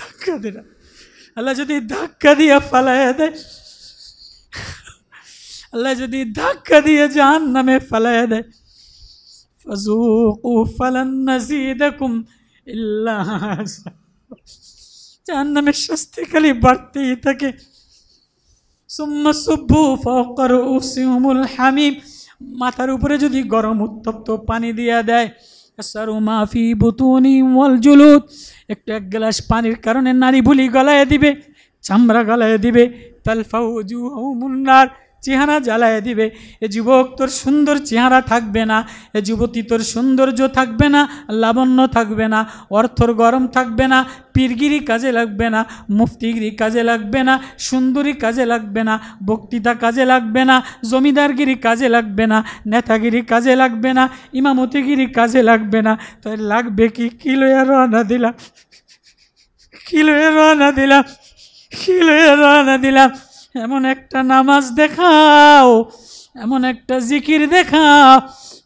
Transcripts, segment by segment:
ধাক্কা দিলাম। আল্লাহ যদি ধাক্কা দিয়ে ফালাইয়া দেয়, আল্লাহ যদি ধাক্কা দিয়ে জাহান্নামে ফালাইয়া দেয়, ফাযূকু ফালান নাযীদাকুম ইল্লা আযাব, জাহান্নামের শাস্তি খালি বাড়তেই থাকে। সুম্মা সুব্বু ফাওকা রুউসিহিমুল হামিম, মাথার উপরে যদি গরম উত্তপ্ত পানি দিয়া দেয়, আসারু মা ফি বুতুনিহিম ওয়াল জুলুদ, এক গ্লাস পানির কারণে নারী বুলি গলায় দিবে, চামড়া গলায় দিবে। তালফাউ উজুহুমুন নার, চেহারা জ্বালায় দিবে। এ যুবক তোর সুন্দর চেহারা থাকবে না, এ যুবতী তোর সৌন্দর্য থাকবে না, লাবণ্য থাকবে না, অর্থর গরম থাকবে না, পীরগিরি কাজে লাগবে না, মুফতিগিরি কাজে লাগবে না, সুন্দরী কাজে লাগবে না, বক্তৃতা কাজে লাগবে না, জমিদারগিরি কাজে লাগবে না, নেতাগিরি কাজে লাগবে না, ইমামতিগিরি কাজে লাগবে না। তাই লাগবে কি? কিলোয়া রওনা দিলাম, কিলোয়া রওনা দিলাম, কিলোয়া রওনা দিলাম। এমন একটা নামাজ দেখাও, এমন একটা জিকির দেখাও,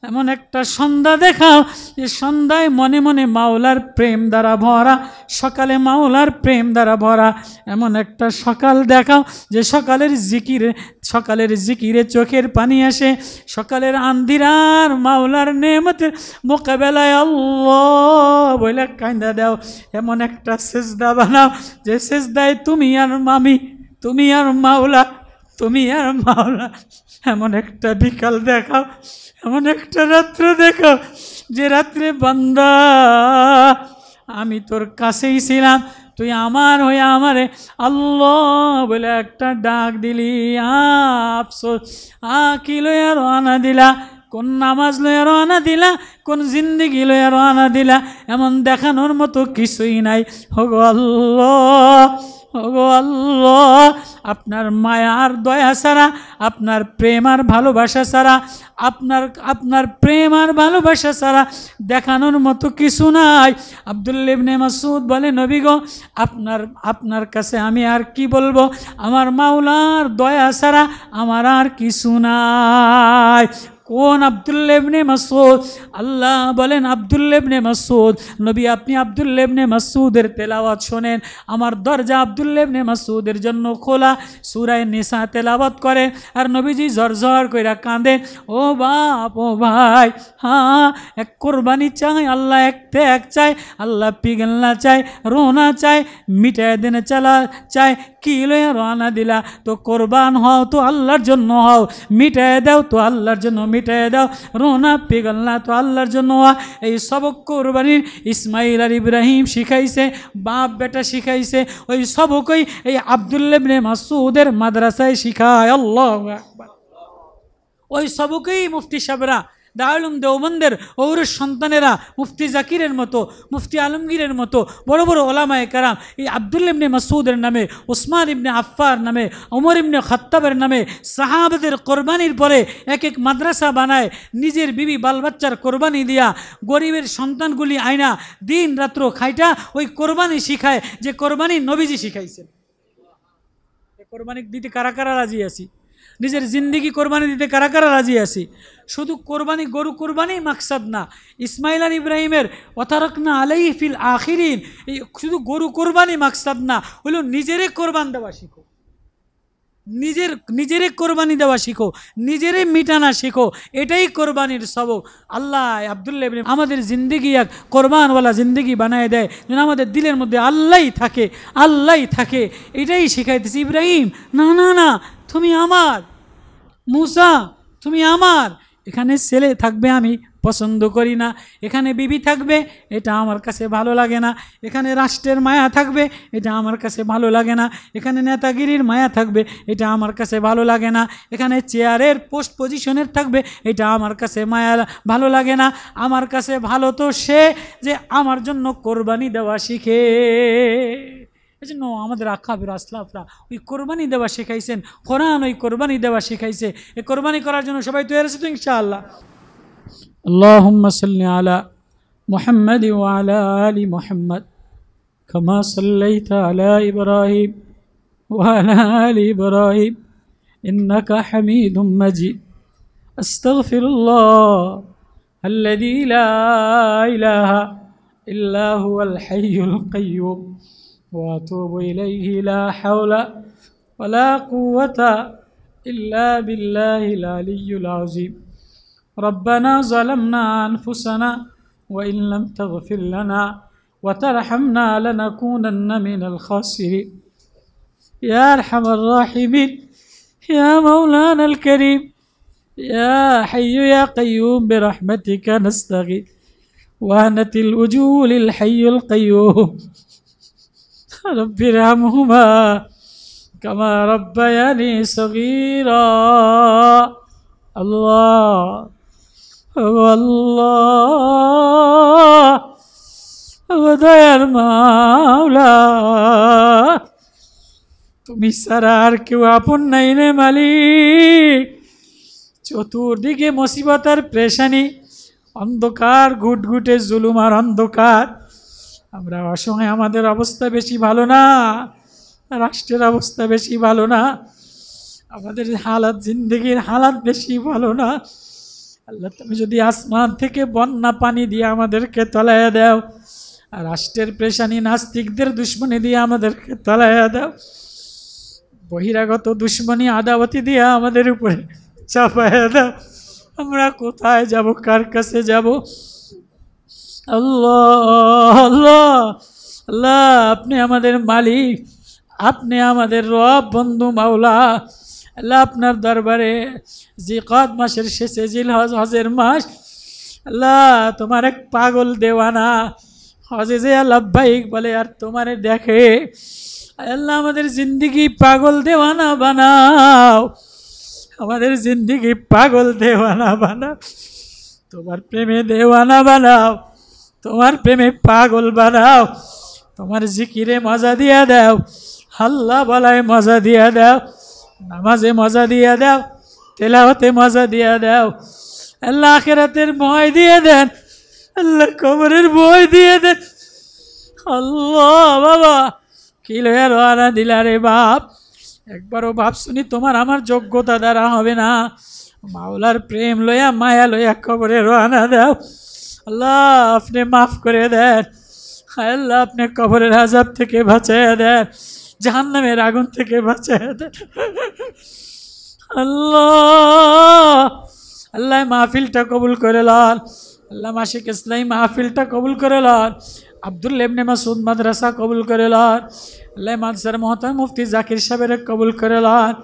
এমন একটা সন্ধ্যা দেখাও যে সন্ধ্যায় মনে মনে মাওলার প্রেম দ্বারা ভরা, সকালে মাওলার প্রেম দ্বারা ভরা। এমন একটা সকাল দেখাও যে সকালের জিকিরে চোখের পানি আসে, সকালের আন্ধিরার মাওলার নেমতের মোকাবেলায় আল্লাহ বলে কান্দা দাও। এমন একটা সেজদা বানাও যে সেজদায় তুমি আর মামি, তুমি আর মাওলা, তুমি আর মাওলা। এমন একটা বিকাল দেখাও, এমন একটা রাত্র দেখাও যে রাত্রে বান্দা আমি তোর কাছেই ছিলাম, তুই আমার হয়ে আমারে আল্লাহ বলে একটা ডাক দিলি। আফসোস, কি লইয়া রওনা দিলা, কোন নামাজ লইয়া রওনা দিলা, কোন জিন্দিগি লইয়া রওনা দিলা, এমন দেখানোর মতো কিছুই নাই। ওগো আল্লাহ, ওগো আল্লাহ, আপনার মায়া আর দয়া ছাড়া, আপনার প্রেম আর ভালোবাসা ছাড়া, আপনার প্রেম আর ভালোবাসা ছাড়া দেখানোর মতো কিছু নাই। আব্দুল্লাহ ইবনে মাসউদ বলে, নবী গো, আপনার কাছে আমি আর কি বলবো? আমার মাওলার দয়া ছাড়া আমার আর কিছু নাই। কোন আব্দুল্লাহ ইবনে মাসউদ? আল্লাহ বলেন আব্দুল্লাহ ইবনে মাসউদ। নবী আপনি আব্দুল্লাহ ইবনে মাসউদের তেলাওয়াত শোনেন। আমার দরজা আব্দুল্লাহ ইবনে মাসউদের জন্য খোলা। সূরা নিসা তেলাওয়াত করেন আর নবীজি ঝরঝর কইরা কাঁদেন। ও বাপ, ও ভাই, হ্যাঁ, এক কোরবানি চাই, আল্লাহ এক ত্যাগ চাই, আল্লাহ পিগলনা চাই, রোনা চাই, মিটায় দেনে চালা চাই। কি লইয়া রওনা দিলা? তো কোরবান হও তো আল্লাহর জন্য হও, মিটায় দাও তো আল্লাহর জন্য মিটায় দাও, রোনা পিগলনা তো আল্লাহর জন্য। এই সবক কোরবানির ইসমাইল আর ইব্রাহিম শিখাইছে, বাপ বেটা শিখাইছে। ওই সবকই এই আব্দুল্লাহ ইবনে মাসউদের মাদ্রাসায় শিখায়। আল্লাহু আকবার। ওই সবকেই মুফতি সাহেবরা, দারুল দেওবন্দের ওর সন্তানেরা মুফতি জাকিরের মতো, মুফতি আলমগীরের মতো বড় বড় ওলামায়ে কেরাম এই আব্দুল্লাহ ইবনে মাসউদের নামে, ওসমান ইবনে আফফার নামে, ওমর ইবনে খাত্তাবের নামে সাহাবাদের কোরবানির পরে এক এক মাদ্রাসা বানায়, নিজের বিবি বাল বাচ্চার কোরবানি দিয়া, গরিবের সন্তানগুলি আয়না দিন রাত্র খাইটা ওই কোরবানি শিখায় যে কোরবানি নবীজি শিখাইছেন। কোরবানি দিতে কারা কারা রাজি আছি? নিজের জিন্দিগি কোরবানি দিতে কারা কারা রাজি আছি? শুধু কোরবানি, গরু কোরবানি মাকসাদ না। ইসমাইল আর ইব্রাহিমের ওয়াতারাকনা আলাইহি ফিল আখিরিন, এই শুধু গরু কোরবানি মাকসাদ না, হলো নিজেরে কোরবান দেওয়া শিখো, নিজেরে কোরবানি দেওয়া শিখো, নিজেরে মিটানা শিখো। এটাই কোরবানির সবক। আল্লাহ আব্দুল্লাহ ইবনে আমাদের জিন্দিগি এক কোরবানওয়ালা জিন্দিগি বানায় দেয়, যেন আমাদের দিলের মধ্যে আল্লাহই থাকে, আল্লাহই থাকে। এটাই শিখাইতেছি। ইব্রাহিম, না না না, তুমি আমার। মুসা, তুমি আমার। এখানে ছেলে থাকবে আমি পছন্দ করি না, এখানে বিবি থাকবে এটা আমার কাছে ভালো লাগে না, এখানে রাষ্ট্রের মায়া থাকবে এটা আমার কাছে ভালো লাগে না, এখানে নেতাগিরির মায়া থাকবে এটা আমার কাছে ভালো লাগে না, এখানে চেয়ারের পোস্ট পজিশনের থাকবে এটা আমার কাছে মায়া ভালো লাগে না। আমার কাছে ভালো তো সে যে আমার জন্য কোরবানি দেওয়া শিখে। এই জন্য আমাদের আকাবির আসলাফরা ওই কোরবানি দেওয়া শেখাইছেন, কোরআন ওই কোরবানি দেওয়া শেখাইছে। এই কোরবানি করার জন্য সবাই তৈরি আছে তো ইনশাআল্লাহ? আল্লাহুম্মা সাল্লি আলা মুহাম্মাদ ওয়া আলা আলি মুহাম্মাদ কামা সাল্লাইতা আলা ইব্রাহিম ওয়া আলা আলি ইব্রাহিম ইন্নাকা হামিদুম মাজিদ। আস্তাগফিরুল্লাহ আল্লাযী লা ইলাহা ইল্লা হুয়াল হাইয়ুল কাইয়্যুম وأتوب إليه لا حول ولا قوة إلا بالله العلي العظيم ربنا ظلمنا أنفسنا وإن لم تغفر لنا وترحمنا لنكونن من الخاسرين يا أرحم الراحمين يا مولانا الكريم يا حي يا قيوم برحمتك نستغيث وهنت الوجوه للحي القيوم رب ارحمهما كما ربياني صغيرا الله الله দয়ার মাওলা তুমি ছাড়া আর কেউ আপন নাই রে মালিক চতুর্দিকে মুসিবত আর পেরেশানি অন্ধকার ঘুটঘুটে জুলুম আর অন্ধকার আমরা অসহায় আমাদের অবস্থা বেশি ভালো না রাষ্ট্রের অবস্থা বেশি ভালো না আমাদের হালাত জিন্দেগির হালাত বেশি ভালো না আল্লাহ তুমি যদি আসমান থেকে বন্যা পানি দিয়ে আমাদেরকে তলাইয়া দাও আর রাষ্ট্রের পেরেশানি নাস্তিকদের দুশ্মনী দিয়ে আমাদেরকে তলাইয়া দাও বহিরাগত দুশ্মনী আদাবতি দিয়ে আমাদের উপরে চাপাইয়া দাও আমরা কোথায় যাব কার কাছে যাব আল্লাহ আল্লাহ আল্লাহ আপনি আমাদের মালিক আপনি আমাদের রব বন্ধু মাওলা আল্লাহ আপনার দরবারে জিকাত মাসের শেষে জিলহজ হজের মাস আল্লাহ তোমার এক পাগল দেওয়ানা হজে যে লাব্বাইক বলে আর তোমারে দেখে আল্লাহ আমাদের জিন্দেগি পাগল দেওয়ানা বানাও আমাদের জিন্দেগি পাগল দেওয়ানা বানাও তোমার প্রেমে দেওয়ানা বানাও তোমার প্রেমে পাগল বানাও তোমার জিকিরে মজা দিয়া দাও আল্লাহ বলায় মজা দিয়া দাও নামাজে মজা দিয়া দাও তেলাওয়াতে মজা দিয়া দাও আল্লাহ আখিরাতের ভয় দিয়ে দেন আল্লাহ কবরের ভয় দিয়ে দেন আল্লাহ বাবা কি লয়া রওনা দিলা রে বাপ একবারও বাপ শুনি তোমার আমার যোগ্যতা দ্বারা হবে না মাওলার প্রেম লয়া মায়া লয়া কবরে রওনা দাও আল্লাহ আপনি মাফ করে দেন আল্লাহ আপনি কবরের আযাব থেকে বাঁচাইয়া দেন জাহান্নামের আগুন থেকে বাঁচাইয়া দেন আল্লাহ আল্লাহ মাহফিলটা কবুল করে লন আল্লাহ মাসিক ইসলামী মাহফিলটা কবুল করে লন আব্দুল্লাহ ইবনে মাসউদ মাদ্রাসা কবুল করে লন আল্লাহ মাদ্রাসার মহতারাম মুফতি জাকির সাহেবের কবুল করে লন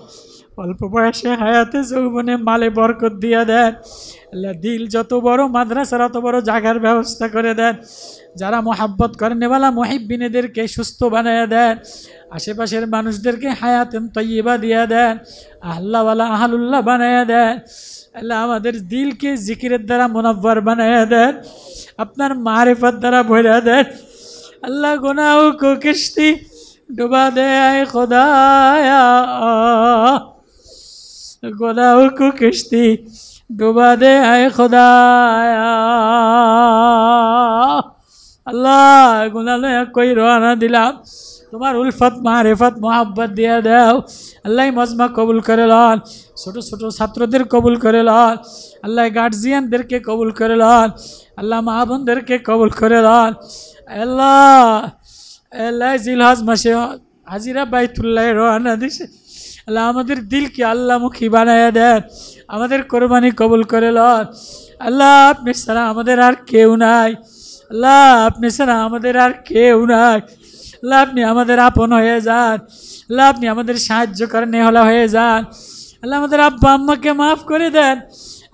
অল্প বয়সে হায়াতে যৌবনে মালে বরকত দিয়ে দেন আল্লাহ দিল যত বড় মাদ্রাসার অত বড় জায়গার ব্যবস্থা করে দেন যারা মোহাব্বত করেন নেওয়ালা মুহিব্বিনদেরকে সুস্থ বানিয়ে দেন আশেপাশের মানুষদেরকে হায়াতেন তৈয়বা দিয়ে দেন আল্লাহওয়ালা আহলুল্লাহ বানিয়ে দেন আল্লাহ আমাদের দিলকে জিকিরের দ্বারা মুনাব্বর বানিয়ে দেন আপনার মারিফত দ্বারা ভরে দেন আল্লাহ গুনাহ কো কিস্তি ডুবা দে আয় খোদায়া গুনাহ কো কিস্তি ডুবা দে আয় খোদায়া আল্লাহ গুনাহ কই রওনা দিলাম তোমার উলফত মারিফত মোহাব্বত দিয়ে দাও আল্লাহ মজমা কবুল করে লন ছোট ছোট ছাত্রদের কবুল করে লন আল্লাহ গার্জিয়ানদেরকে কবুল করে লন আল্লাহ মা বোনদেরকে কবুল করে লন আল্লাহ আল্লাহ জিলহজ মাসে হাজিরা বাইতুল্লাহ রওনা দিছে আল্লাহ আমাদের দিলকে আল্লাহমুখী বানায়া দেন আমাদের কোরবানি কবুল করে লন আল্লাহ আপনি ছাড়া আমাদের আর কেউ নাই আল্লাহ আপনি ছাড়া আমাদের আর কেউ নাই আল্লাহ আপনি আমাদের আপন হয়ে যান আল্লাহ আপনি আমাদের সাহায্য করেন হলা হয়ে যান আল্লাহ আমাদের আব্বা আম্মাকে মাফ করে দেন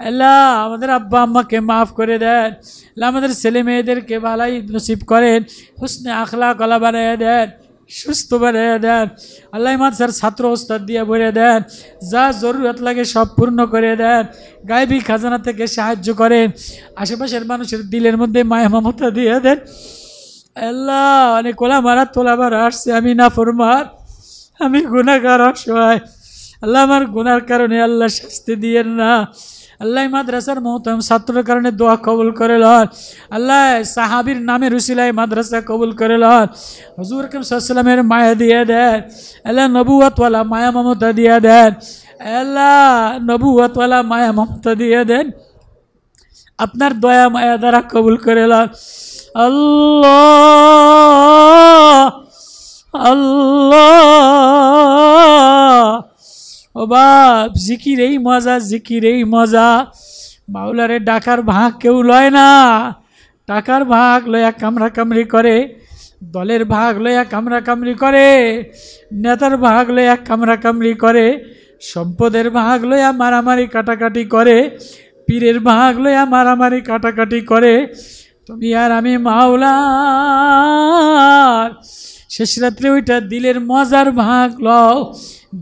আল্লাহ আমাদের আব্বা আম্মাকে মাফ করে দেন আল্লাহ আমাদের ছেলে মেয়েদেরকে ভালাই নসিব করেন হুসনে আখলাক ওয়ালা বানিয়ে দেন সুস্থ বানিয়ে দেন আল্লাহ মাদ্রাসার ছাত্র ওস্তাদ দিয়ে ভরে দেন যা জরুরত লাগে সব পূর্ণ করে দেন গায়বী খাজানা থেকে সাহায্য করেন আশেপাশের মানুষের দিলের মধ্যে মায়া মমতা দিয়ে দেন আল্লাহ অনেক ওলামারা তোলামারা আসছে আমি নাফরমান আমি গুনাহগার অসহায় আল্লাহ আমার গুনার কারণে আল্লাহ শাস্তি দিয়েন না আল্লাহ মাদ্রাসার মহতরম ছাত্রের কারণে দোয়া কবুল করে লন আল্লাহ সাহাবীর নামের উসিলায় মাদ্রাসা কবুল করে লন হুজুর আকরাম সাল্লাল্লাহু আলাইহি ওয়াসাল্লামের মায়া দিয়ে দেন আল্লাহ নবুয়তওয়ালা মায়া মমতা দিয়ে দেন আল্লাহ নবুয়তওয়ালা মায়া মমতা দিয়ে দেন আপনার দয়া মায়া দ্বারা কবুল করে লন আল্লাহ আল্লাহ। ও বাপ, জিকির এই মজা, জিকির এই মজা। মাওলারে ডাকার ভাগ কেউ লয় না। টাকার ভাগ লয়া কামড়া কামড়ি করে, দলের ভাগ লয়া কামড়া কামড়ি করে, নেতার ভাগ লয়া কামড়া কামড়ি করে, সম্পদের ভাগ লয়া মারামারি কাটাকাটি করে, পীরের ভাগ লয়া মারামারি কাটাকাটি করে। তুমি আর আমি মাওলার শেষ রাত্রে ওইটা দিলের মজার ভাগ লও।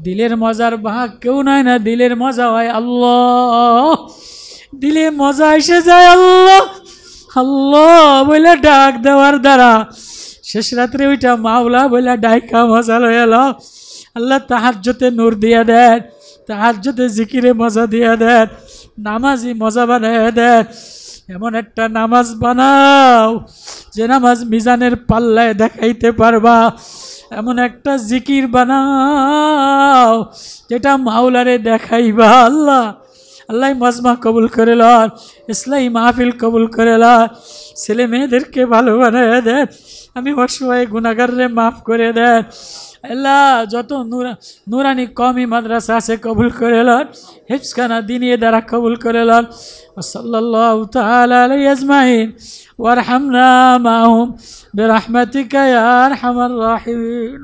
দিলের মজার ভাগ কেউ নয় না, দিলের মজা হয় আল্লাহ। দিলে মজা এসে যায় আল্লাহ আল্লাহ বলে ডাক দেওয়ার দ্বারা। শেষ রাত্রে ওইটা মাওলা বলে ডাইকা মজা লয়ে লও। আল্লাহ তাহাজ্জুদে নূর দিয়া দেন, তাহাজ্জুদে জিকিরে মজা দিয়া দেন, নামাজি মজা বানায় দেন। এমন একটা নামাজ বানাও যে নামাজ মিজানের পাল্লায় দেখাইতে পারবা। এমন একটা জিকির বানাও যেটা মাওলারে দেখাইবা। আল্লাহ আল্লাহ মজমা কবুল করে লন, ইসলামী মাহফিল কবুল করে লন, ছেলে মেয়েদেরকে ভালো বানায় দেন। আমি অসহায় গুনাহগাররে মাফ করে দেন। আল্লাহ যত নুরানি কওমি মাদ্রাসা আছে কবুল করে লন, হিফজখানা দিনিয়ে দ্বারা কবুল করে লন। সাল্লাল্লাহু তাআলা আলাইহি আজমাইন ওয়ারহামনা মাহুম বিরহমাতিকা ইয়া আরহামার রাহিমিন।